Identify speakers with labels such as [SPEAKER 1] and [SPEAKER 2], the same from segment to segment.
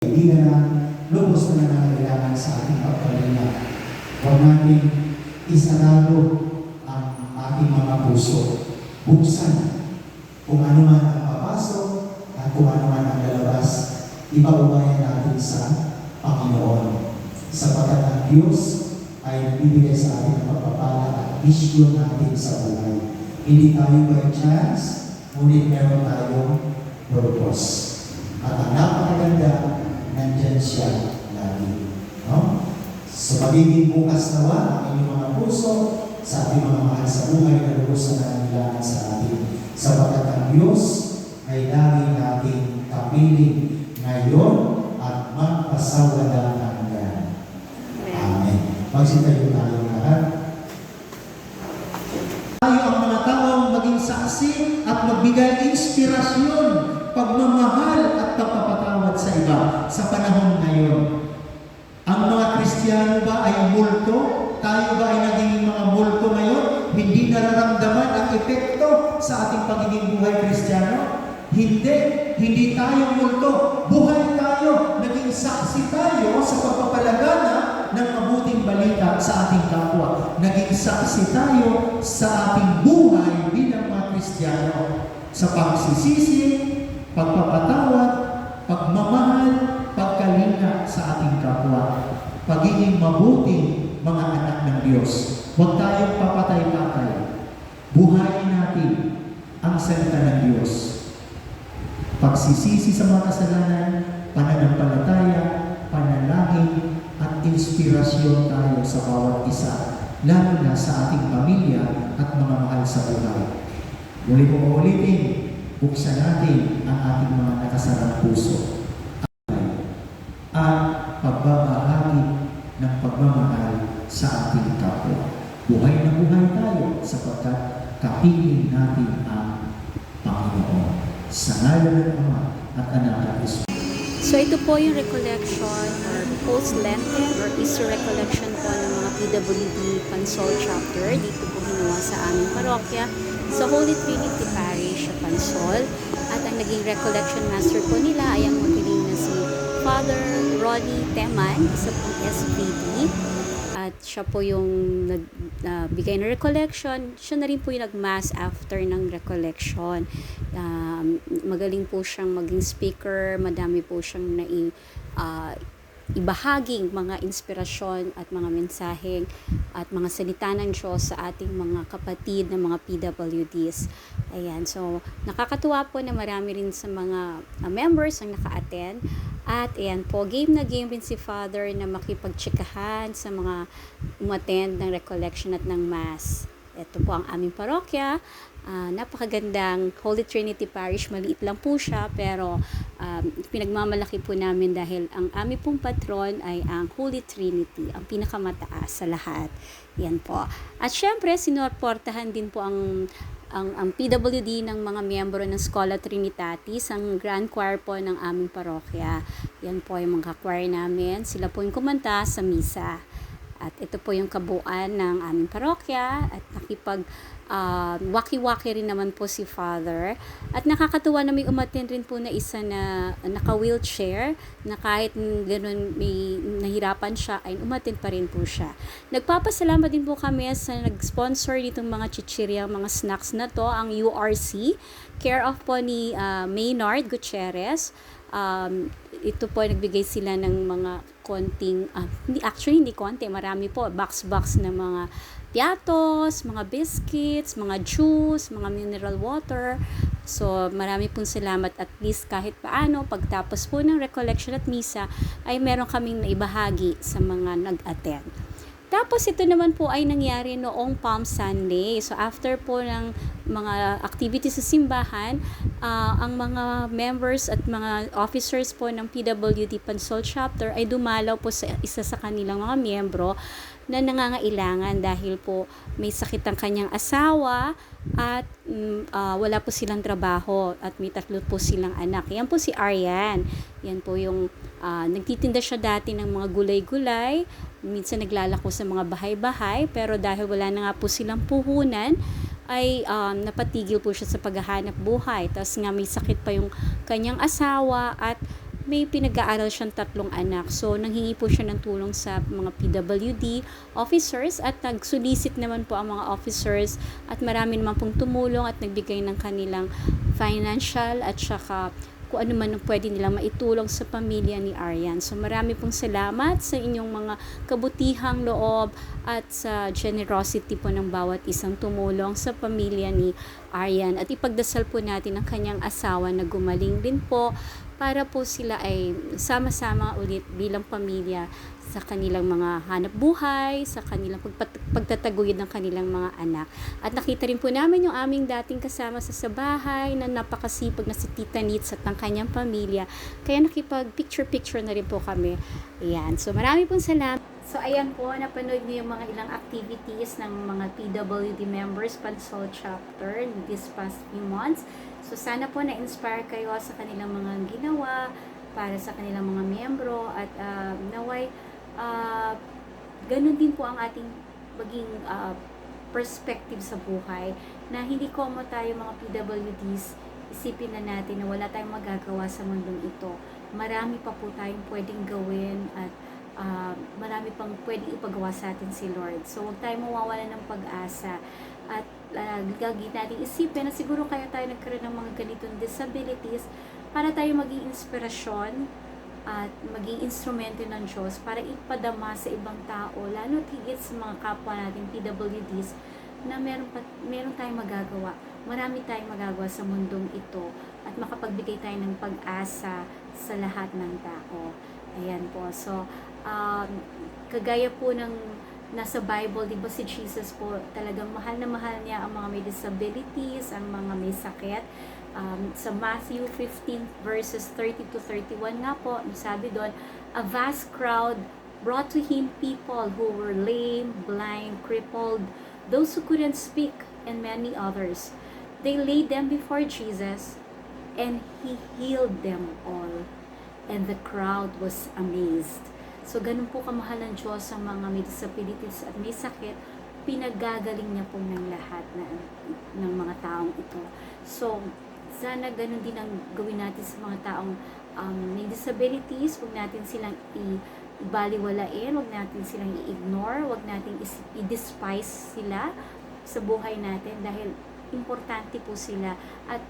[SPEAKER 1] kaibigan na lubos na nangangailangan sa ating pagpalinga. Huwag natin isarado ang ating mga puso. Buksan kung ano man ang papasok at kung ano man ang lalabas, ipaubayan natin sa Panginoon. Sapagkat ang Diyos ay nagbibigay sa atin ng pagpapala at misyon natin sa buhay. Hindi tayo by chance, ngunit meron tayong purpose. At ang napakaganda, nandyan siya lagi. No? So, magiging bukas nawa ang inyong mga puso sa ating mga mahal sa buhay na lubos na nangangailangan sa atin. Sapagkat ang Diyos ay lagi nating kapiling ngayon at magpasawalang hanggan. Amen. Magsitayo tayo lahat. Tayo ang mga taong maging saksi at magbigay inspirasyon, pagmamahal at pagpapatawad sa iba sa panahon ngayon. Ang mga Kristiyano ba ay multo? Tayo ba ay naging mga multo ngayon? Hindi nararamdaman ang epekto sa ating pagiging buhay Kristiyano? Hindi tayo multo. Buhay tayo. Naging saksi tayo sa pagpapalagana ng mabuting balita sa ating kapwa. Naging saksi tayo sa ating buhay bilang mga Kristiyano. Sa pagsisisi, pagpapatawad, pagmamahal, pagkalinga sa ating kapwa. Pagiging mabuting mga anak ng Diyos. Huwag tayong papatay-patay. Buhayin natin ang salita ng Diyos. Pagsisisi sa mga kasalanan, pananampalataya, panalangin, at inspirasyon tayo sa bawat isa, lalo na sa ating pamilya at mga mahal sa buhay. Muli kong ulitin, buksan natin ang ating mga nakasarang puso at pagbabahagi ng pagmamahal sa ating kapwa. Buhay na buhay tayo sapagkat kapiling natin ang Panginoon. Sa ngalan ng Ama at Anak at Espiritu.
[SPEAKER 2] So ito po yung recollection or post-Lenten or Easter recollection po ng mga PWD Pansol Chapter. Dito po ginawa sa aming parokya sa Holy Trinity Parish sa Pansol. At ang naging recollection master po nila ay ang magaling na si Father Ronnie Teman, isa pong SVP. At siya po yung nagbigay ng recollection. Siya na rin po yung nag-mass after ng recollection. Magaling po siyang maging speaker. Madami po siyang ibahaging mga inspirasyon at mga mensaheng at mga salita ng Diyos sa ating mga kapatid na mga PWDs. Ayan, so nakakatuwa po na marami rin sa mga members ang naka-attend. At ayan po, game na game rin si Father na makipagtsikahan sa mga umattend ng recollection at ng Mass. Ito po ang aming parokya. Napakagandang Holy Trinity Parish. Maliit lang po siya pero pinagmamalaki po namin dahil ang aming pong patron ay ang Holy Trinity, ang pinakamataas sa lahat. Yan po. At syempre, sinuportahan din po ang PWD ng mga miyembro ng Schola Trinitatis, ang Grand Choir po ng aming parokya. Yan po yung mga choir namin. Sila po yung kumanta sa misa. At ito po yung kabuuan ng aming parokya at waki-waki rin naman po si Father. At nakakatuwa na may umattend rin po na isa na naka-wheelchair na kahit gano'n may nahirapan siya ay umattend pa rin po siya. Nagpapasalamat din po kami sa nag-sponsor nitong mga chichirya, mga snacks na to, ang URC, care of po ni Maynard Gutierrez. Ito po nagbigay sila ng mga konting, hindi konti, marami po, box na mga piatos, mga biscuits, mga juice, mga mineral water. So marami pong salamat, at least kahit paano pagtapos po ng recollection at misa ay meron kaming naibahagi sa mga nag-attend. Tapos ito naman po ay nangyari noong Palm Sunday. So after po ng mga activities sa simbahan, ang mga members at mga officers po ng PWD Pansol Chapter ay dumalaw po sa isa sa kanilang mga miyembro na nangangailangan dahil po may sakit ang kanyang asawa at wala po silang trabaho at may 3 po silang anak. Yan po si Arian. Yan po yung nagtitinda siya dati ng mga gulay-gulay. Minsan naglalako sa mga bahay-bahay, pero dahil wala na nga po silang puhunan, ay napatigil po siya sa paghahanap buhay. Tapos nga may sakit pa yung kanyang asawa at may pinag-aaral siyang 3 anak. So, nanghingi po siya ng tulong sa mga PWD officers at nag-solicit naman po ang mga officers at marami naman pong tumulong at nagbigay ng kanilang financial at saka kung ano man ang pwede nilang maitulong sa pamilya ni Aryan. So marami pong salamat sa inyong mga kabutihang loob at sa generosity po ng bawat isang tumulong sa pamilya ni Aryan. At ipagdasal po natin ang kanyang asawa na gumaling din po para po sila ay sama-sama ulit bilang pamilya sa kanilang mga hanap buhay, sa kanilang pagtataguyod ng kanilang mga anak. At nakita rin po namin yung aming dating kasama sa bahay na napakasipag na si Tita Nitz at ang kanyang pamilya. Kaya nakipag-picture-picture na rin po kami. Ayan. So marami pong salamat. So ayan po, napanood niyo yung mga ilang activities ng mga PWD members Pansol chapter this past few months. So sana po na-inspire kayo sa kanilang mga ginawa para sa kanilang mga miyembro at naway ganun din po ang ating maging perspective sa buhay na hindi komo tayo mga PWDs, isipin na natin na wala tayong magagawa sa mundong ito. Marami pa po tayong pwedeng gawin at marami pang pwedeng ipagawa sa atin si Lord. So huwag tayong mawawala ng pag-asa at lagi natin isipin na siguro kaya tayo nagkaroon ng mga ganitong disabilities para tayo maging inspirasyon at maging instrumento ng Diyos para ipadama sa ibang tao, lalo higit sa mga kapwa natin PWDs na meron tayong magagawa. Marami tayong magagawa sa mundong ito at makapagbigay tayo ng pag-asa sa lahat ng tao. Ayan po. So, kagaya po ng nasa Bible, di ba si Jesus po talagang mahal na mahal niya ang mga may disabilities, ang mga may sakit. Sa Matthew 15 verses 30 to 31 nga po, sabi doon, a vast crowd brought to him people who were lame, blind, crippled, those who couldn't speak, and many others. They laid them before Jesus, and he healed them all. And the crowd was amazed. So, ganun po kamahal ng Diyos ang mga may disabilities at may sakit, pinagagaling niya po ng lahat ng mga taong ito. So, sana ganun din ang gawin natin sa mga taong may disabilities. Huwag natin silang ibaliwalain, huwag natin silang i-ignore, huwag natin i-despise sila sa buhay natin dahil importante po sila at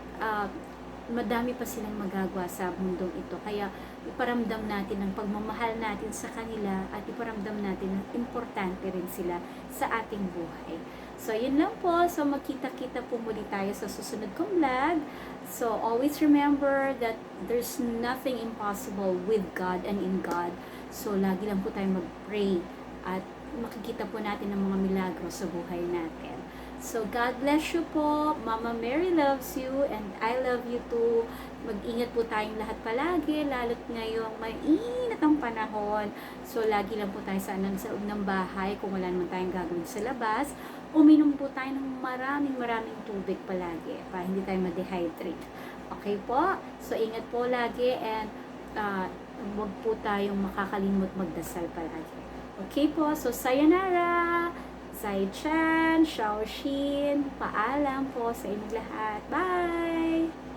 [SPEAKER 2] madami pa silang magagawa sa mundong ito. Kaya iparamdam natin ang pagmamahal natin sa kanila at iparamdam natin na importante rin sila sa ating buhay. So, yun lang po. So, magkita-kita po muli tayo sa susunod kong vlog. So, always remember that there's nothing impossible with God and in God. So, lagi lang po tayo mag-pray at makikita po natin ang mga milagro sa buhay natin. So, God bless you po. Mama Mary loves you and I love you too. Mag-ingat po tayong lahat palagi, lalo't ngayong mainit ang panahon. So, lagi lang po tayo sa loob ng bahay kung wala naman tayong gagawin sa labas. Uminom po tayo ng maraming tubig palagi para hindi tayo ma-dehydrate. Okay po? So, ingat po lagi and huwag po tayong makakalimot magdasal palagi. Okay po? So, sayonara! Zai-chan, Shaoshin, paalam po sa inyong lahat. Bye!